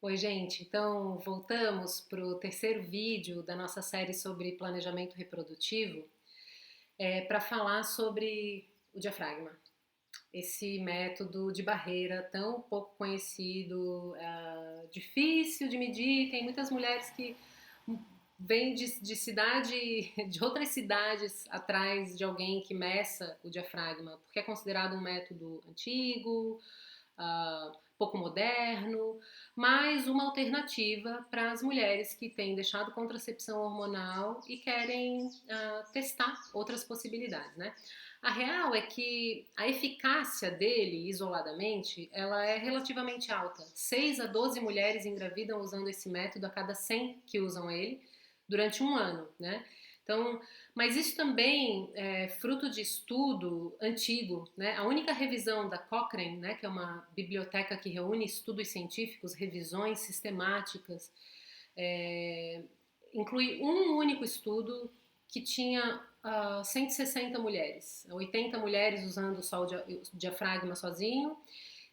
Oi, gente. Então, voltamos para o terceiro vídeo da nossa série sobre planejamento reprodutivo, para falar sobre o diafragma, esse método de barreira tão pouco conhecido, difícil de medir. Tem muitas mulheres que vêm de cidade, de outras cidades atrás de alguém que meça o diafragma, porque é considerado um método antigo, pouco moderno, mas uma alternativa para as mulheres que têm deixado contracepção hormonal e querem testar outras possibilidades, né? A real é que a eficácia dele, isoladamente, ela é relativamente alta. 6 a 12 mulheres engravidam usando esse método a cada 100 que usam ele durante um ano, né? Então, mas isso também é fruto de estudo antigo, né? A única revisão da Cochrane, né, que é uma biblioteca que reúne estudos científicos, revisões sistemáticas, é, inclui um único estudo que tinha 160 mulheres, 80 mulheres usando só o diafragma sozinho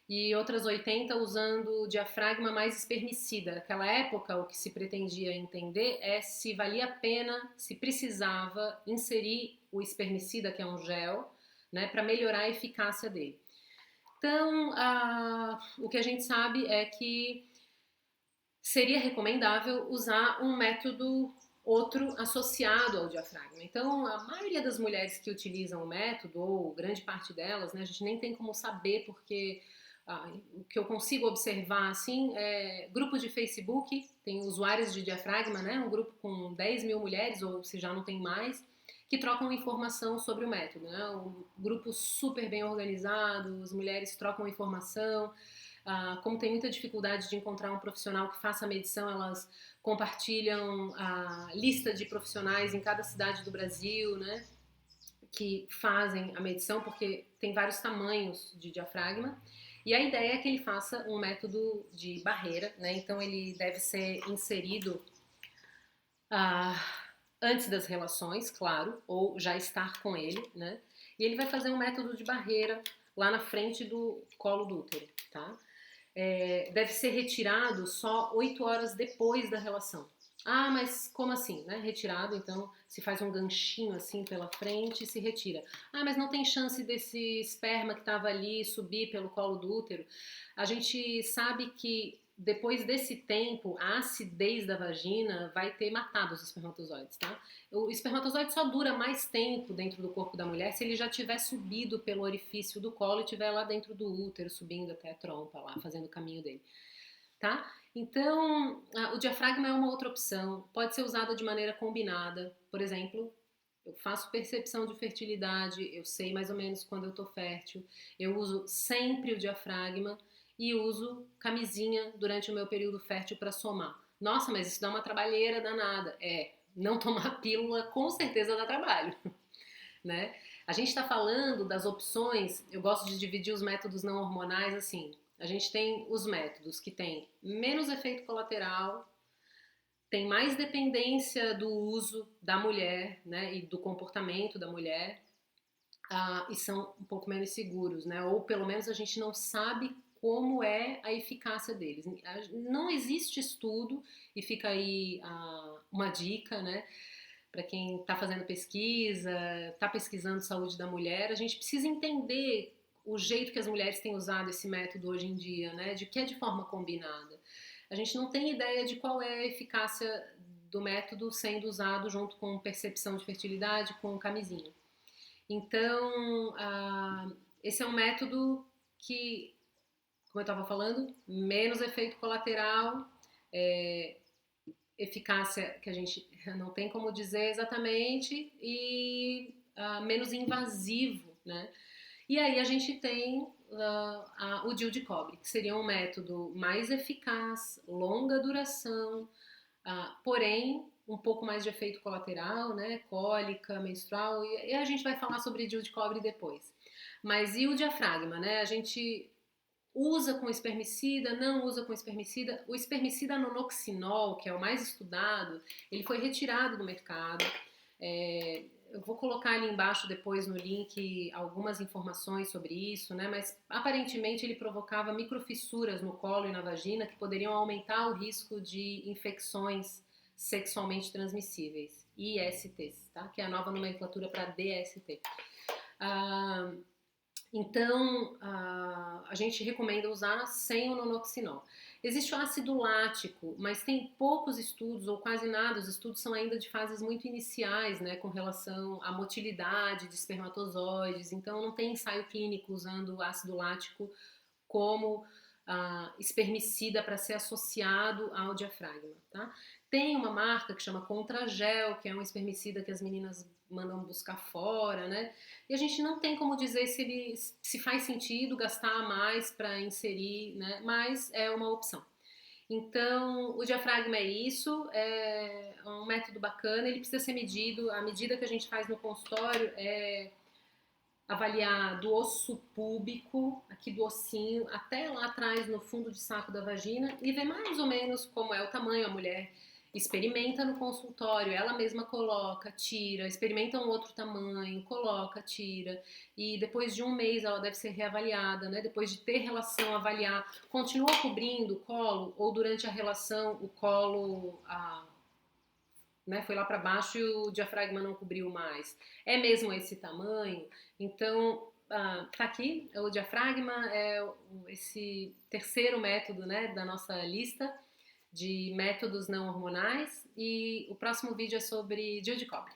e outras 80 usando o diafragma mais espermicida. Naquela época, o que se pretendia entender é se valia a pena, se precisava inserir o espermicida, que é um gel, né, para melhorar a eficácia dele. Então, o que a gente sabe é que seria recomendável usar um método outro associado ao diafragma. Então, a maioria das mulheres que utilizam o método, ou grande parte delas, né, a gente nem tem como saber porque o que eu consigo observar assim é grupo de Facebook, tem usuários de diafragma, né, um grupo com 10 mil mulheres, ou se já não tem mais, que trocam informação sobre o método. Né, um grupo super bem organizado, as mulheres trocam informação. Como tem muita dificuldade de encontrar um profissional que faça a medição, elas compartilham a lista de profissionais em cada cidade do Brasil, né, que fazem a medição, porque tem vários tamanhos de diafragma. E a ideia é que ele faça um método de barreira, né? Então ele deve ser inserido ah, antes das relações, claro, ou já estar com ele, né? E ele vai fazer um método de barreira lá na frente do colo do útero, tá? Deve ser retirado só 8 horas depois da relação. Ah, mas como assim, né? Retirado, então se faz um ganchinho assim pela frente e se retira. Ah, mas não tem chance desse esperma que estava ali subir pelo colo do útero. A gente sabe que depois desse tempo, a acidez da vagina vai ter matado os espermatozoides, tá? O espermatozoide só dura mais tempo dentro do corpo da mulher se ele já tiver subido pelo orifício do colo e estiver lá dentro do útero, subindo até a trompa lá, fazendo o caminho dele, tá? Então, o diafragma é uma outra opção, pode ser usada de maneira combinada. Por exemplo, eu faço percepção de fertilidade, eu sei mais ou menos quando eu tô fértil, eu uso sempre o diafragma e uso camisinha durante o meu período fértil para somar. Nossa, mas isso dá uma trabalheira danada. Não tomar pílula com certeza dá trabalho, né? A gente está falando das opções, eu gosto de dividir os métodos não hormonais assim. A gente tem os métodos que têm menos efeito colateral, tem mais dependência do uso da mulher, né, e do comportamento da mulher, e são um pouco menos seguros, né? Ou pelo menos a gente não sabe como é a eficácia deles. Não existe estudo, e fica aí uma dica, né? Para quem está fazendo pesquisa, está pesquisando saúde da mulher, a gente precisa entender o jeito que as mulheres têm usado esse método hoje em dia, né? De que é de forma combinada. A gente não tem ideia de qual é a eficácia do método sendo usado junto com percepção de fertilidade, com camisinha. Então, esse é um método que, como eu estava falando, menos efeito colateral, é, eficácia que a gente não tem como dizer exatamente e menos invasivo, né? E aí a gente tem o DIU de cobre, que seria um método mais eficaz, longa duração, porém um pouco mais de efeito colateral, né? Cólica, menstrual, e a gente vai falar sobre DIU de cobre depois. Mas e o diafragma, né? A gente usa com espermicida, não usa com espermicida. O espermicida nonoxinol, que é o mais estudado, ele foi retirado do mercado. Eu vou colocar ali embaixo depois no link algumas informações sobre isso, né? Mas aparentemente ele provocava microfissuras no colo e na vagina que poderiam aumentar o risco de infecções sexualmente transmissíveis, ISTs, tá? Que é a nova nomenclatura para DST. Ah, então, a gente recomenda usar sem o nonoxinol. Existe o ácido lático, mas tem poucos estudos, ou quase nada, os estudos são ainda de fases muito iniciais, né, com relação à motilidade de espermatozoides, então não tem ensaio clínico usando o ácido lático como espermicida para ser associado ao diafragma, tá? Tem uma marca que chama Contragel, que é um espermicida que as meninas mandam buscar fora, né? E a gente não tem como dizer se faz sentido gastar mais para inserir, né? Mas é uma opção. Então, o diafragma é isso, é um método bacana, ele precisa ser medido. A medida que a gente faz no consultório é avaliar do osso púbico, aqui do ossinho, até lá atrás no fundo de saco da vagina e ver mais ou menos como é o tamanho. A mulher experimenta no consultório, ela mesma coloca, tira, experimenta um outro tamanho, coloca, tira, e depois de um mês ela deve ser reavaliada, né? Depois de ter relação, avaliar, continua cobrindo o colo ou durante a relação o colo né, foi lá para baixo e o diafragma não cobriu mais. É mesmo esse tamanho? Então, tá aqui, o diafragma é esse terceiro método, né, da nossa lista de métodos não hormonais, e o próximo vídeo é sobre DIU de cobre.